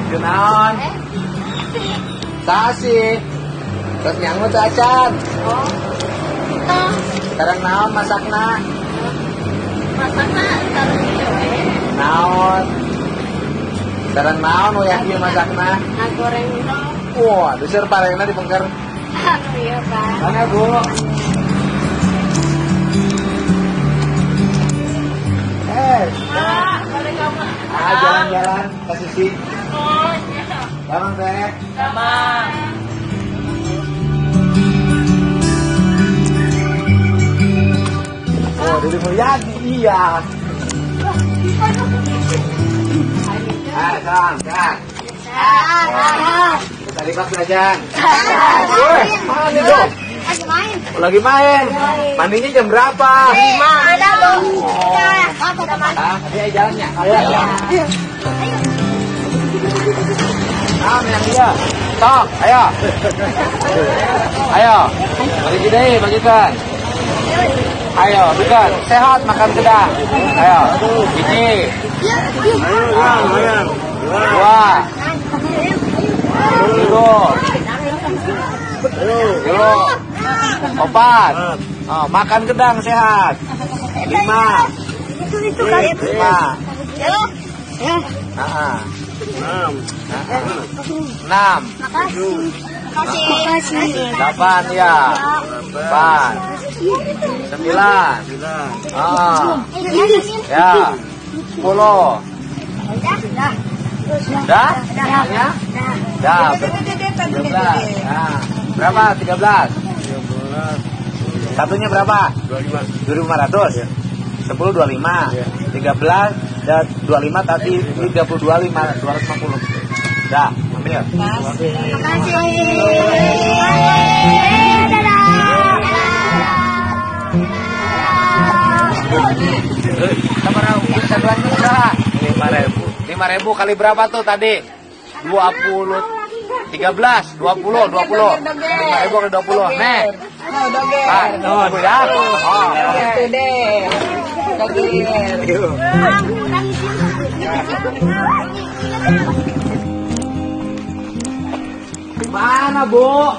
Kenaon? Sasi. Terus nyangmu tuh acan. Oh. Itu. Sekarang naon masakna? Masakna taruh di we. Naon? Sekarang naon ya ieu masakna? Nah goreng dong. Wah, besar parengna dipengker. Anu iya, Pak. Mana, Bu? Pak, balik kamu. Jalan-jalan ke sisi. Oh, iya. Bang, Teh. Sama. Oh, Dede Mulyadi, iya. Kang. Tadi pas belajar. Mana dong? Lagi main. Mandinya jam berapa? 5. Ada dong. Ayo jalannya. Ayo. Yang dia. Sok, ayo. Ayo. Bagi gede, bagikan. Ayo, bikin. Sehat makan gedang. Ayo. Biji. Dua. Tiga. Opat. Oh, makan gedang sehat. 5. 5. Ya. 6. Makasih. 8 ya. 8. 9. Ya. 10. Dah? Ya? Dah. 13. Nah. Berapa? 13. Satunya berapa? 2.500. 10 25. 13 dan 25 tadi 30 25 250. Dah, ambil. Makasih. Satuannya udah 5.000 kali berapa tuh tadi? 20 13 20 5.000 kali 20 nih. Udah. Itu deh. Mana, Bu?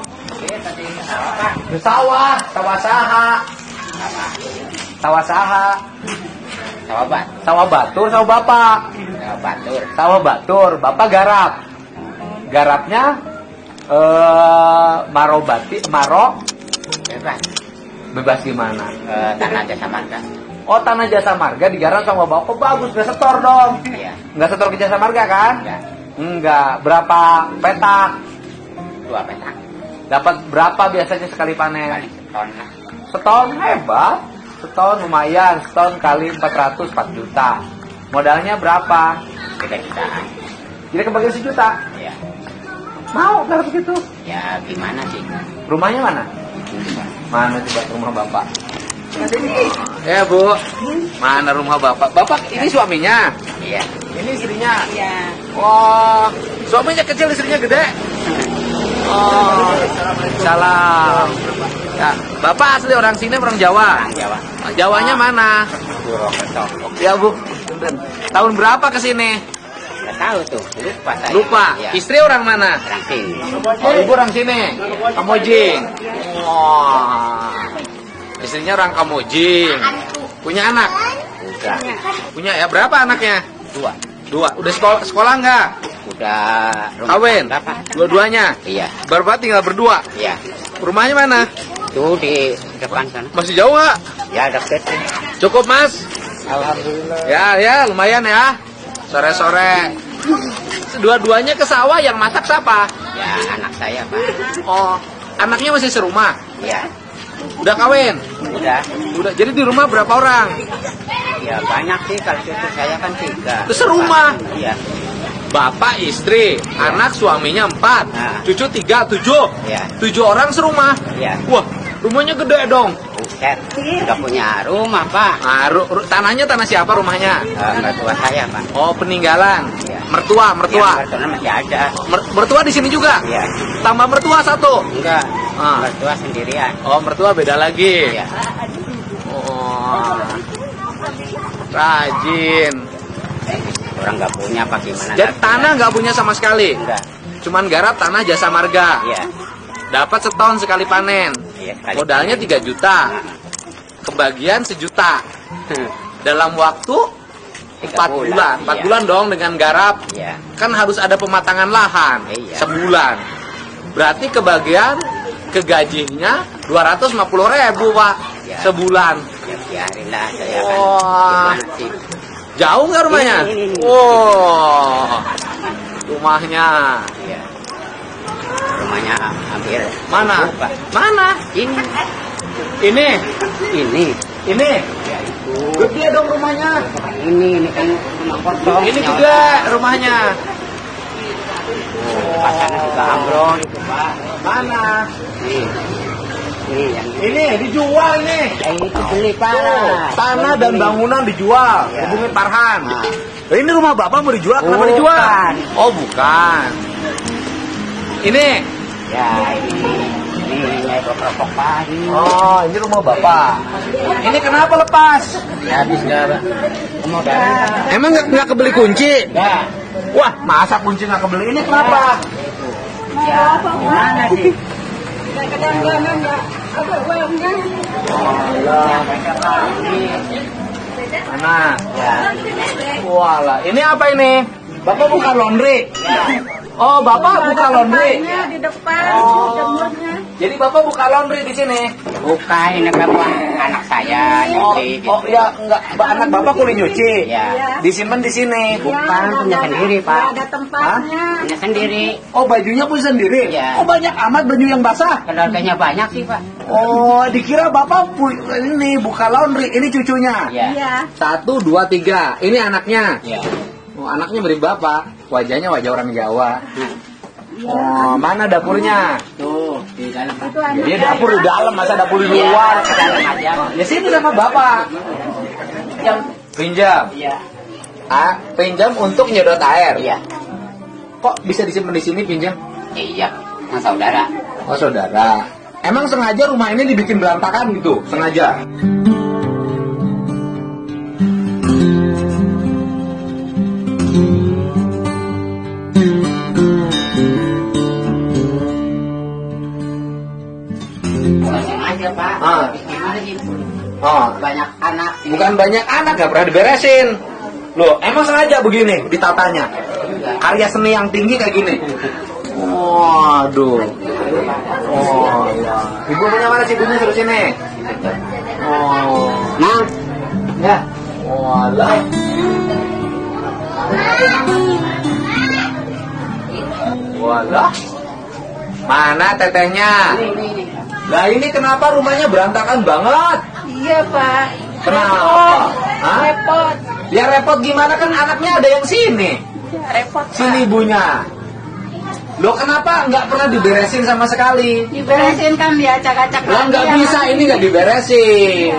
Di sawah saha. Sawah batur, sawah bapak. Sawah batur, bapak garap. Garapnya maro bebas gimana? Tanah Jasa Marga. Oh, tanah Jasa Marga digarap sama bapak, bagus, nggak setor dong. Iya. Nggak setor ke Jasa Marga kan? Enggak. Berapa petak? 2 petak. Dapat berapa biasanya sekali panen? Kali seton lah. Seton hebat. Seton lumayan. Seton kali 400 4 juta. Modalnya berapa? 3 jutaan. Jadi kebagi sejuta. Iya. Mau kalau begitu? Ya gimana sih? Rumahnya mana? Mana coba rumah bapak? Ya, Bu. Mana rumah bapak? Bapak ini suaminya? Iya. Ini istrinya? Iya. Wah, suaminya kecil, istrinya gede. Oh, salam. Ya, bapak asli orang sini, orang Jawa. Orang Jawa. Jawanya mana? Purwokerto. Ya, Bu. Tahun berapa ke sini? Nggak tahu tuh. Lupa saya. Lupa. Iya. Istri orang mana? Orang sini. Oh, ibu orang sini. Kamojing. Wah. Istrinya orang Kamojing. Punya anak? Udah. Punya ya, berapa anaknya? 2. Udah sekolah nggak? Udah. Kawin? Berapa? Dua-duanya? Iya. Berapa tinggal berdua? Iya. Rumahnya mana? Tuh di depan sana. Masih jauh nggak? Ya deket. Cukup, Mas? Alhamdulillah. Ya, lumayan ya. Sore-sore. Dua-duanya ke sawah, yang masak siapa? Ya anak saya, Pak. Oh, anaknya masih serumah? Iya. Udah kawin? Udah. Jadi di rumah berapa orang? Ya banyak sih, kalau cucu saya kan 3. Itu serumah? Iya. Bapak, istri, anak, suaminya 4. Nah. Cucu 3, 7. Iya. 7 orang serumah? Iya. Wah, rumahnya gede dong. Buset. Udah punya rumah, Pak. Nah, tanahnya tanah siapa rumahnya? Mertua saya, Pak. Oh, peninggalan. Iya. Mertua. Ya, mertua masih ada. Mertua di sini juga? Iya. Tambah mertua 1? Enggak. Ah. Mertua sendirian. Oh, mertua beda lagi. Iya. Oh, rajin. orang nggak punya apa gimana. Jadi tanah nggak punya sama sekali. Enggak. Cuman garap tanah jasa marga. Iya. Dapat setahun sekali panen. Iya, sekali Modalnya 3 juta. Kebagian 1 juta. Dalam waktu 4 bulan. 4 iya. bulan dong dengan garap. Iya. Kan harus ada pematangan lahan. Iya. Sebulan. Berarti kebagian kegajinya 250.000, Pak. Iya. Sebulan. Ya biarinlah saya kan. Wah. Gimana sih? Jauh nggak rumahnya? Ini. Wow. Rumahnya. Iya. Rumahnya hampir. Mana? Buka. Mana? Ini. Ini. Ini. Ini. Ya itu. Gede dong rumahnya. Ini kan rumah kosong. Ini juga rumahnya. Pasarnya juga ambrol itu Pak. Mana? Nih. Ini yang Ini dijual ini. itu beli Pak. Tuh, tanah dan bangunan dijual. Ya. Hubungi Farhan. Nah. Ini rumah Bapak mau dijual, kenapa Bukan. dijual? Oh, bukan. Ini. Ya ini naik rokok Pak. Ini. Oh, ini rumah Bapak. Ini kenapa lepas? Ya habis enggak Pak. Kemudian. Emang nggak kebeli kunci? Enggak. Wah, masa kunci nggak kebeli? Ini kenapa? Ya, gimana sih? Kadang-kadang nggak apa uangnya. Mana? Ya. Walah, ini apa ini? Bapak buka laundry? Oh, Bapak buka laundry? Di depan, Oh. jemurnya. Jadi Bapak buka laundry di sini? Bukan ini kan anak saya Oh, nyuci gitu. oh ya, enggak. Anak Bapak kulit nyuci? Ya. Disimpan di sini? Bukan punya sendiri Nggak Pak. ada tempatnya. Punya sendiri. Oh, bajunya pun sendiri? Iya. Oh, banyak amat baju yang basah? Keluarganya banyak sih Pak. Oh, dikira Bapak ini buka laundry. Ini cucunya? Ya. Iya. 1, 2, 3. Ini anaknya? Ya. Oh, anaknya beri Bapak. Wajahnya wajah orang Jawa. Nah, Oh, mana dapurnya? tuh di dalam Pak. Itu anak Dia saya. dapur di dalam, masa dapur di Iya, luar? ke dalam aja. Ya sini sama Bapak. Pinjam. Iya. Ah, pinjam untuk nyedot air. Iya. Kok bisa disimpan di sini pinjam? Iya. Mas saudara. Oh, saudara. Emang sengaja rumah ini dibikin berantakan gitu? Sengaja? Bukan aja Pak. Ah. Gimana sih? Oh, Banyak anak sih. bukan banyak anak, gak pernah diberesin. Loh, emang sengaja begini ditatanya? Karya seni yang tinggi kayak gini? Waduh. Oh, ya. Ibu punya mana sih? Ibunya suruh sini. Oh. Nah, Ya. Walah. Walah. Mana tetehnya? ini. Lah ini kenapa rumahnya berantakan banget? Iya, Pak. Kenapa? Hah? Repot. Ya repot gimana, kan anaknya ada yang sini. Repot, Pak. Sini ibunya. Loh kenapa nggak pernah diberesin sama sekali? Diberesin kan diacak-acak Lah nggak ya, bisa, Pak. ini nggak diberesin.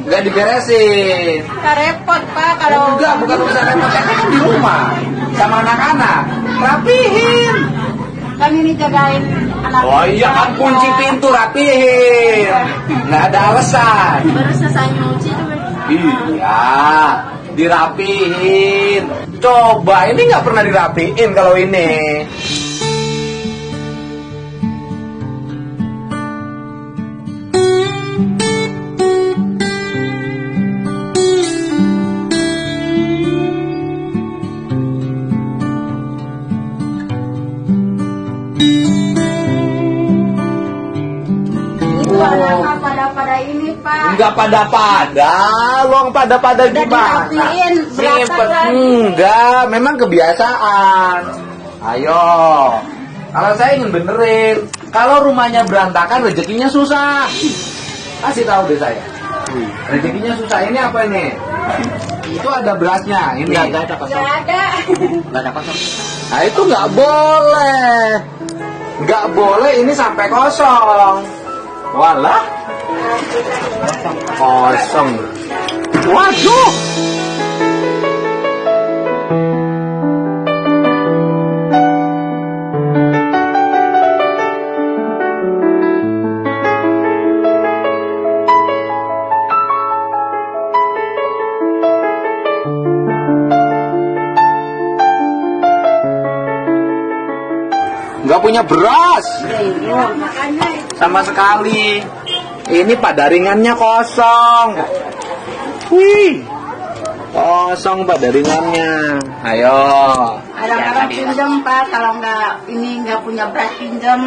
Nggak diberesin. Nggak repot, Pak, kalau Enggak, bukan urusan repot. Kan di rumah sama anak-anak. Rapihin. kan ini jagain anak. Oh iya kan, kunci pintu, rapihin. Nggak ada alasan. Baru selesai nyuci juga. Iya, dirapihin. Coba, ini nggak pernah dirapihin kalau ini. Itu anak pada ini, Pak. Enggak pada-pada, luang pada-pada Udah gimana? dirapiin, berantakan. Enggak, memang kebiasaan. Ayo, kalau saya ingin benerin, kalau rumahnya berantakan rezekinya susah. Kasih tahu deh saya. Rezekinya susah, ini apa ini? Itu ada berasnya, ini. Nggak ada kosong. Nggak ada. Nggak ada kosong. Nah itu nggak boleh. Nggak boleh ini sampai kosong. Walah. Kosong. Waduh. nggak punya beras Makanya sama sekali. Ini padaringannya kosong. Wih, kosong padaringannya. Ayo. kadang-kadang pinjam Pak, kalau nggak punya beras pinjam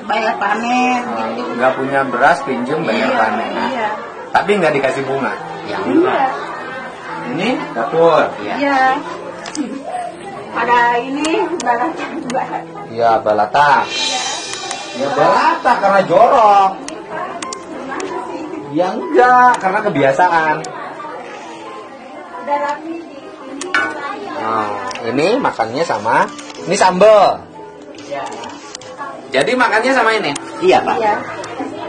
bayar panen. Nggak punya beras pinjem bayar panen. Iya. Tapi nggak dikasih bunga. Yang Iya. Ini dapur. Iya. Ada ini balas juga. Iya, balata. Ya balata karena jorok. Ya enggak, karena kebiasaan. Udah rapi di Nah, ini makannya sama. Ini sambal. Jadi makannya sama ini. Iya Pak. Iya.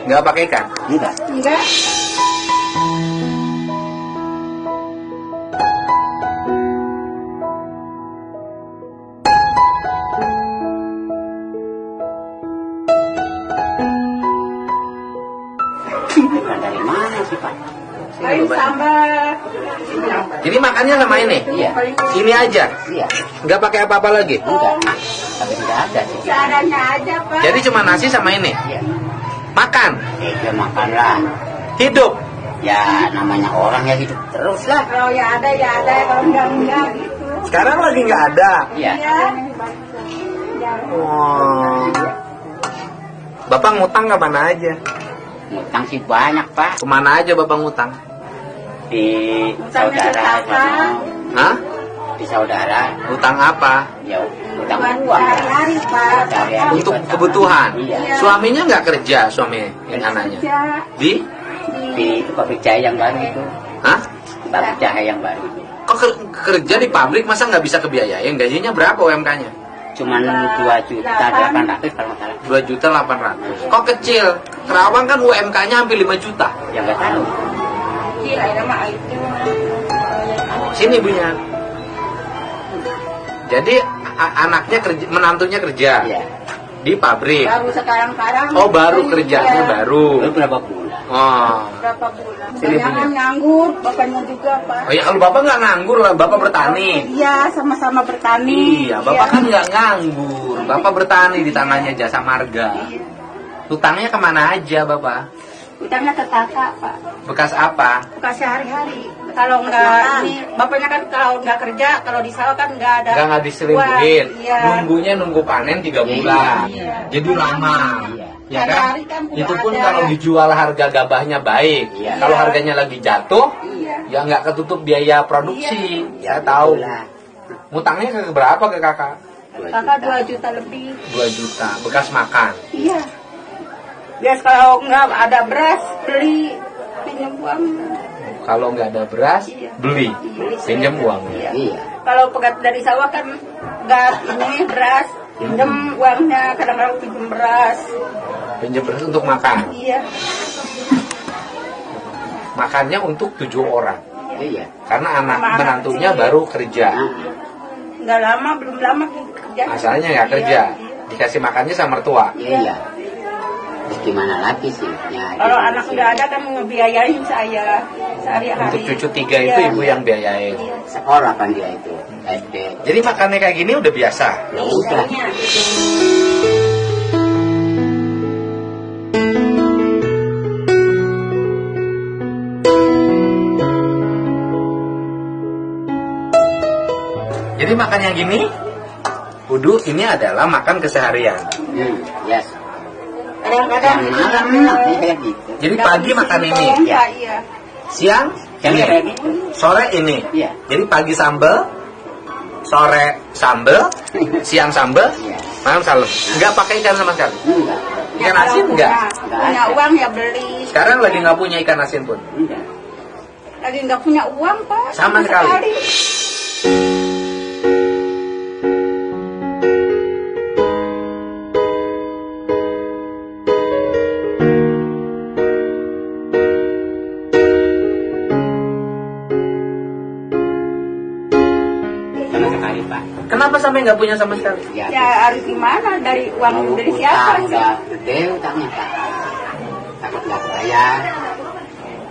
Nggak pakai ikan. Enggak. Enggak. Bukan dari mana sih Pak? Paling sambal. Jadi makannya sama ini. Iya. Ini aja. Iya. Nggak pakai apa-apa lagi. Enggak. Tapi tidak ada sih. Seadanya aja Pak. Jadi cuma nasi sama ini. Iya. Makan. Ya makanlah. Hidup. Ya namanya orang ya hidup terus lah. Kalau ya ada, kalau enggak gitu. Sekarang lagi nggak ada. Iya. Iya. Wah. Bapak ngutang ke mana aja? Ngutang sih banyak Pak. Kemana aja Bapak ngutang? Di Ngutangnya saudara ke apa? sama Hah? di saudara. Utang apa? Ya utang Buat uang. sehari-hari Pak. Sehari-hari Untuk buat kebutuhan. Iya. Suaminya nggak kerja, suami yang anaknya. Kerja Di? Di itu pabrik Jaya yang baru itu. Hah? Pabrik Jaya yang baru itu. Kok kerja di pabrik masa nggak bisa kebiayain? Gajinya berapa UMK-nya? Cuman 2.800.000 kalau nggak salah. 2.800.000. Kok kecil? Kerawang kan UMK-nya hampir 5 juta. Ya nggak tahu. kira nama itu. Sini ibunya. Jadi anaknya kerja, menantunya kerja Iya. di pabrik. Baru sekarang-karang. Oh baru kerjanya Iya. baru. Baru berapa bulan? Oh. Berapa bulan? Sini, Jangan punya. nganggur, bapaknya juga Pak. Oh ya kalau bapak nggak nganggur lah, bapak bertani. Iya, sama-sama bertani. Iya, bapak kan nggak nganggur. Bapak bertani di tanahnya Jasa Marga. Iya. Utangnya kemana aja bapak? Utangnya ke kakak Pak. Bekas apa? Bukan sehari-hari. Kalau nggak ini, bapaknya kan kalau nggak kerja, kalau di sawah kan nggak ada. Nggak diselingkuhin. Uang. Iya. Nunggunya nunggu panen 3 bulan. Iya. Jadi lama. Iya. Ya kan? Sehari-hari kan tidak Itu pun ada. kalau dijual harga gabahnya baik. Iya. Kalau harganya lagi jatuh, Iya. ya nggak ketutup biaya produksi. Ya tahu. Itulah. Ngutangnya ke berapa ke kakak? 2 Kakak juta. 2 juta lebih. 2 juta. Bekas makan. Iya. Bias kalau nggak ada beras, beli pinjam uang. Kalau nggak ada beras, Iya. beli. Pinjam uang. Iya. Iya. Kalau pegat dari sawah kan nggak ini beras, pinjam uangnya, kadang-kadang pinjam beras. Pinjam beras untuk makan. Iya. Makannya untuk 7 orang. Iya. Karena anak Sama anak menantunya kecil. baru kerja. Nah, Nggak lama, belum lama kerja. Asalnya nggak kerja. Dikasih makannya sama mertua. iya. Terus gimana lagi sih? Ya, Kalau gimana anak sih? udah ada kan ngebiayain saya sehari-hari. Untuk cucu 3 itu Iya. ibu yang biayain. Sekolah kan dia itu. SD. Jadi makannya kayak gini udah biasa. Ya udah. Jadi makan yang gini, kudu ini adalah makan keseharian. Yes. Kadang-kadang Yang malam enak nih kayak gitu. Jadi pagi makan ini, Iya, iya. siang Yang ini, kayak gitu. sore ini. Iya. Jadi pagi sambel, sore sambel, siang sambel, Iya. malam salem. Enggak pakai ikan sama sekali. Enggak. Ikan asin enggak? Punya uang ya beli. Sekarang lagi nggak punya ikan asin pun. Enggak. Lagi nggak punya uang Pak. Sama sekali. Sama sekali Pak. Kenapa sampai nggak punya sama sekali? Ya. Ya harus gimana dari uang dari siapa? Udah gede utangnya Pak. Takut nggak bayar.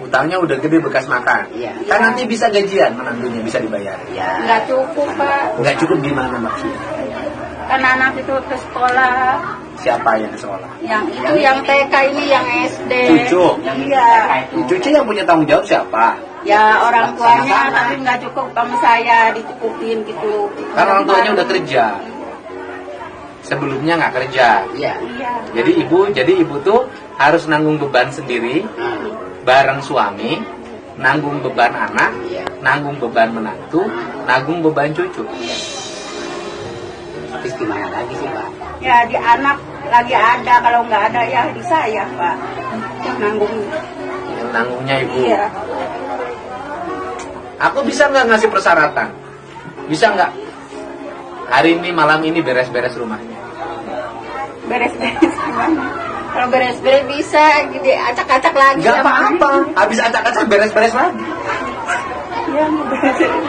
Utangnya udah gede bekas makan. Iya. Kan nanti bisa gajian menantunya bisa dibayar. Ya. Nggak cukup Pak. Nggak cukup gimana maksudnya? kan anak itu ke sekolah. Siapa yang ke sekolah? Yang itu yang TK ini yang SD. Cucu. Iya. Cucu yang punya tanggung jawab siapa? Ya orang tuanya tapi nggak cukup sama saya dicukupin gitu. Kan orang tuanya udah kerja. Sebelumnya nggak kerja. Iya. Iya. Jadi ibu tuh harus nanggung beban sendiri bareng suami, nanggung beban anak, Iya. nanggung beban menantu, nanggung beban cucu. Terus gimana lagi sih, Pak? Ya di anak lagi ada, kalau nggak ada ya di saya Pak. Yang nanggung. Yang nanggungnya ibu. Iya. Aku bisa nggak ngasih persyaratan? Bisa nggak? Hari ini malam ini beres-beres rumahnya. Beres-beres gimana? Kalau beres-beres bisa gitu, acak-acak lagi. Nggak sama apa-apa. ini. Habis acak-acak beres-beres lagi. Iya, mau beres-beres.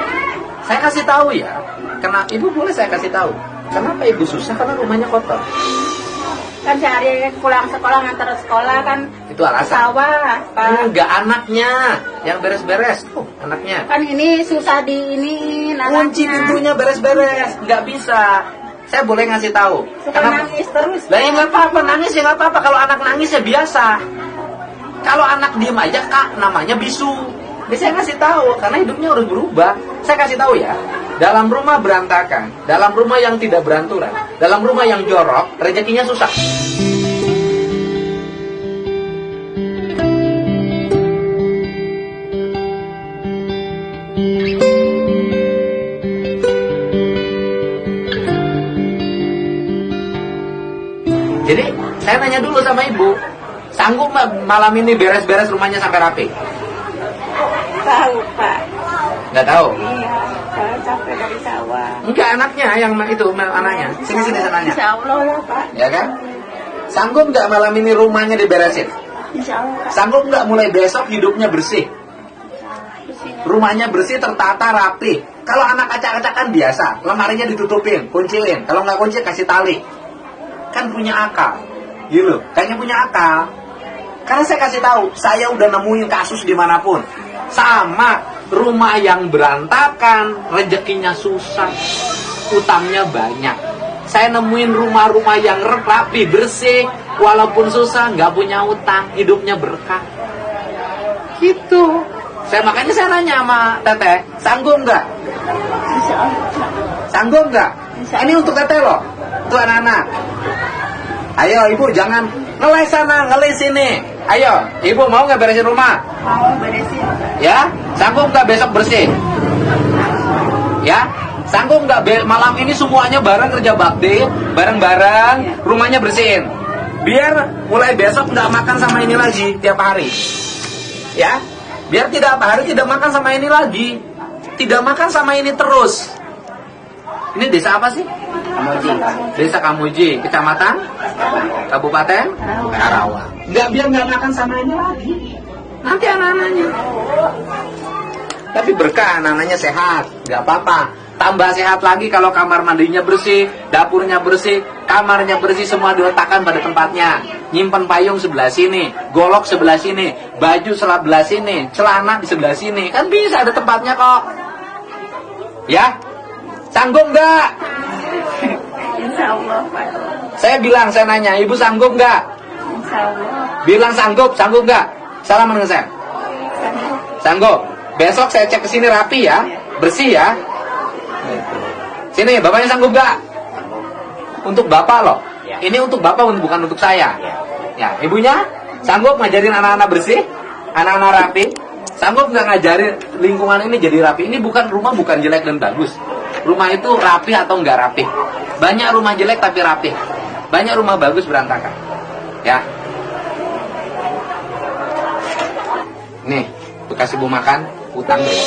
Saya kasih tahu ya. Kenapa ibu boleh saya kasih tahu? Kenapa ibu susah? Karena rumahnya kotor. Kan sehari pulang sekolah ngantar sekolah kan Itu alasan. sawah Pak. Enggak, anaknya yang beres-beres. Anaknya. Kan ini susah di ini Kunci pintunya beres-beres. Nggak bisa. Saya boleh ngasih tahu. Suka nangis terus. Lah ya nggak apa-apa, nangis ya nggak apa-apa. Kalau anak nangis ya biasa. Kalau anak diem aja kak, namanya bisu. Bisa ngasih tahu karena hidupnya harus berubah. Saya kasih tahu ya. Dalam rumah berantakan, dalam rumah yang tidak beranturan, dalam rumah yang jorok, rezekinya susah. Jadi saya nanya dulu sama ibu, sanggup nggak malam ini beres-beres rumahnya sampai rapi? Tahu Pak. Nggak tahu. Iya, saya capek dari sawah. Enggak, anaknya yang itu anaknya. Sini saya nanya. Insya Allah ya Pak. Ya kan? Sanggup nggak malam ini rumahnya diberesin? Insya Allah Pak. Sanggup nggak mulai besok hidupnya bersih? Rumahnya bersih, tertata, rapi. Kalau anak acak-acakan biasa, lemarinya ditutupin, kunciin. Kalau nggak kunci kasih tali. Kan punya akal, gitu. Kayaknya punya akal. Karena saya kasih tahu, saya udah nemuin kasus dimanapun. Sama rumah yang berantakan, rezekinya susah, utangnya banyak. Saya nemuin rumah-rumah yang rapi, bersih, walaupun susah, nggak punya utang, hidupnya berkah. Gitu. Makanya saya nanya sama Teteh, sanggup nggak? Insya Allah. Sanggup nggak? Ini untuk Teteh loh, untuk anak-anak. Ayo ibu jangan ngeleh sana, ngeleh sini. Ayo, ibu mau nggak beresin rumah? Mau beresin. Ya, sanggup nggak besok bersih? Ya, sanggup nggak malam ini semuanya bareng kerja bakti, bareng-bareng, rumahnya bersihin. Biar mulai besok nggak makan sama ini lagi tiap hari. Ya, biar tidak hari tidak makan sama ini lagi, tidak makan sama ini terus. Ini desa apa sih? Kamuji. Desa Kamuji, kecamatan, kabupaten, Karawang. Biar nggak makan sama ini lagi. Nanti anak-anaknya. Tapi berkah, anak-anaknya sehat, nggak apa-apa. Tambah sehat lagi kalau kamar mandinya bersih, dapurnya bersih, kamarnya bersih, semua diletakkan pada tempatnya. Nyimpen payung sebelah sini, golok sebelah sini, baju sebelah sini, celana di sebelah sini. Kan bisa ada tempatnya kok. Ya? Sanggup nggak? Insya Allah Pak. Saya bilang, saya nanya, ibu sanggup nggak? Insya Allah. Bilang sanggup nggak? Salam dengan saya. Sanggup. Besok saya cek ke sini rapi ya, bersih ya. Sini, bapaknya sanggup nggak? Untuk bapak loh. Ya. Ini untuk bapak, bukan untuk saya. Ya. Ya, ibunya sanggup ngajarin anak-anak bersih, anak-anak rapi. Sanggup nggak ngajarin lingkungan ini jadi rapi? Ini bukan rumah, bukan jelek dan bagus. Rumah itu rapi atau nggak rapi. Banyak rumah jelek tapi rapi. Banyak rumah bagus berantakan. Ya. Nih, bekas ibu makan, utang deh.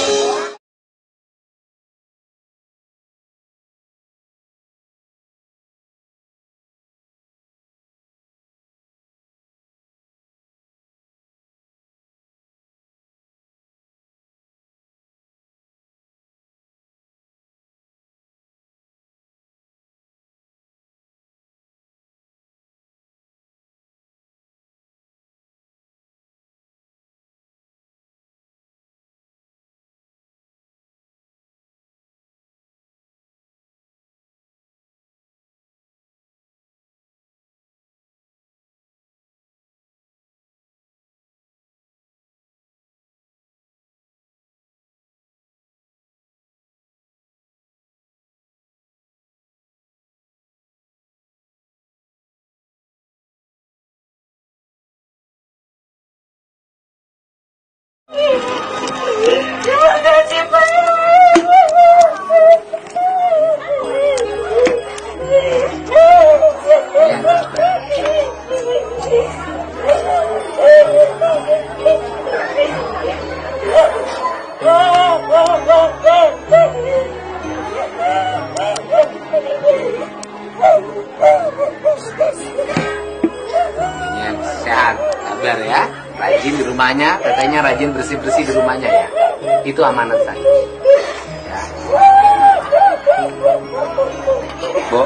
rumahnya, katanya rajin bersih-bersih di rumahnya ya. Itu amanat saya. Ya. Bu,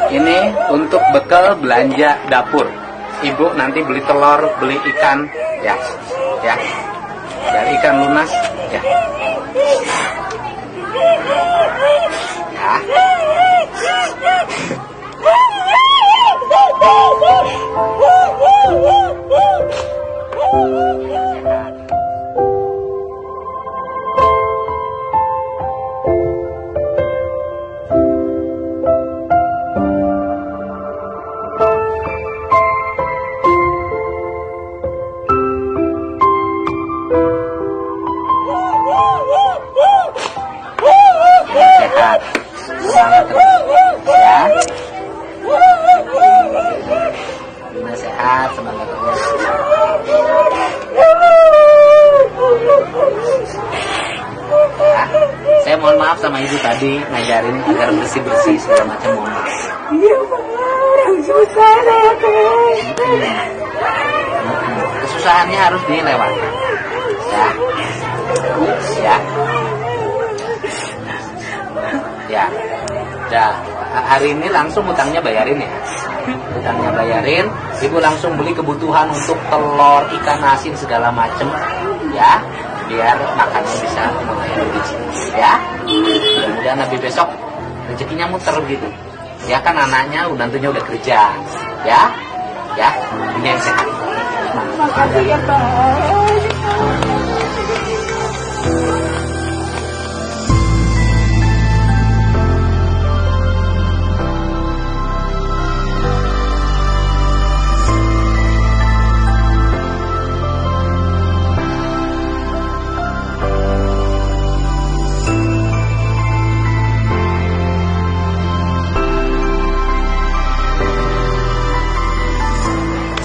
ini untuk bekal belanja dapur. Ibu nanti beli telur, beli ikan, ya, ya, dan ikan lunas, ya, ya. Sehat, semangat terus, ya. Bunda sehat, semangat terus. Ya. Saya mohon maaf sama ibu tadi ngajarin agar bersih-bersih segala macam, mohon maaf. Iya, orang susah saya teh. Kesusahannya harus dilewati. Ya. Ya. Ya. Ya. Hari ini langsung utangnya bayarin ya. Utangnya bayarin, ibu langsung beli kebutuhan untuk telur, ikan asin segala macem, ya, biar makannya bisa melayani di sini, ya. Mudah-mudahan nanti besok rezekinya muter gitu. Ya kan anaknya, nantinya udah kerja, ya, ya, ini yang sehat. Makasih ya Pak.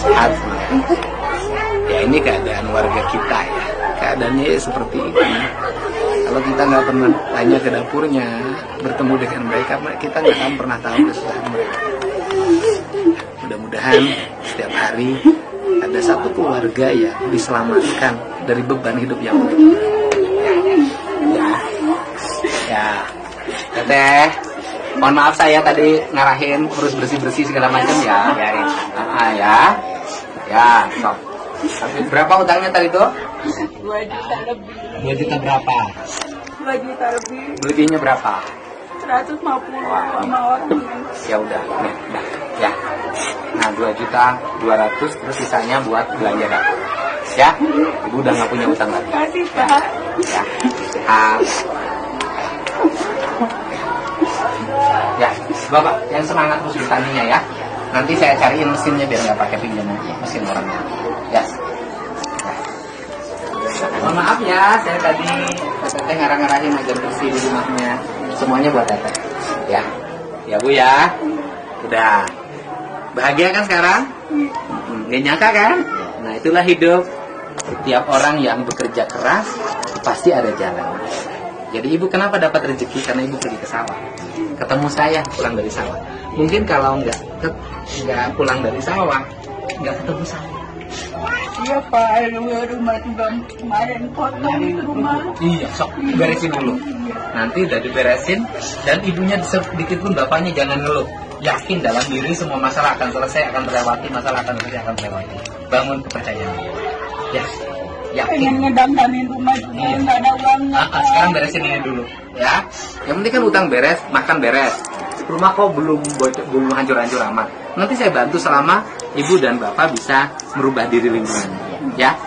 Sehat, ya ini keadaan warga kita ya, keadaannya seperti ini. Kalau kita nggak pernah tanya ke dapurnya, bertemu dengan mereka, kita nggak akan pernah tahu kesusahan mereka. Mudah-mudahan setiap hari ada satu keluarga yang diselamatkan dari beban hidup yang berat. Ya, ya, Teteh, mohon maaf saya tadi ngarahin urus bersih-bersih segala macam ya. Biarin. Ya. Ya, sok. Tapi berapa utangnya tadi tuh? 2 juta lebih. 2 juta berapa? 2 juta lebih. Belinya berapa? 150 sama orang. Ya udah, nih, udah. Ya. Nah, 2 juta 200 terus sisanya buat belanja dapur. Ya, ibu udah nggak punya utang lagi. Makasih Pak. Ya, sehat. Ya, Bapak yang semangat terus bertaninya ya. Nanti saya cariin mesinnya biar nggak pakai pinjaman mesin orangnya. Ya. Ya. Mohon maaf ya, saya tadi Teteh ngarang-ngarahin agar bersih di rumahnya. Semuanya buat Teteh. Ya. Ya Bu ya. Udah. Bahagia kan sekarang? Nggak nyangka kan? Nah itulah hidup. Setiap orang yang bekerja keras pasti ada jalan. Jadi ibu kenapa dapat rezeki? Karena ibu pergi ke sawah. Ketemu saya pulang dari sawah. Mungkin kalau nggak pulang dari sawah, nggak ketemu saya. Iya Pak, rumah juga kemarin kotor rumah. Iya, sok beresin dulu. Nanti udah diberesin dan ibunya sedikit pun bapaknya jangan ngeluh. Yakin dalam diri semua masalah akan selesai, akan terlewati, masalah akan selesai, akan terlewati. Bangun kepercayaan. Ya, yakin. Pengen ngedamdamin rumah juga nggak ada uangnya. Sekarang beresin ini dulu, ya. Yang penting kan utang beres, makan beres. Rumah kok belum hancur-hancur amat. Nanti saya bantu selama ibu dan bapak bisa merubah diri lingkungan. Ya,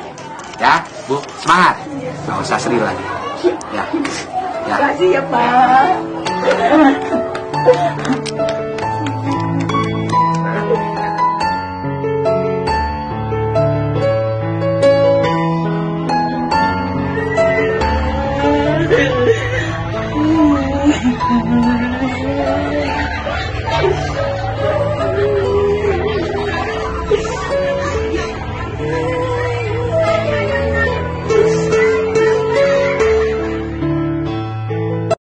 ya, Bu, semangat. Nggak usah sedih lagi. Ya, ya. Makasih ya Pak.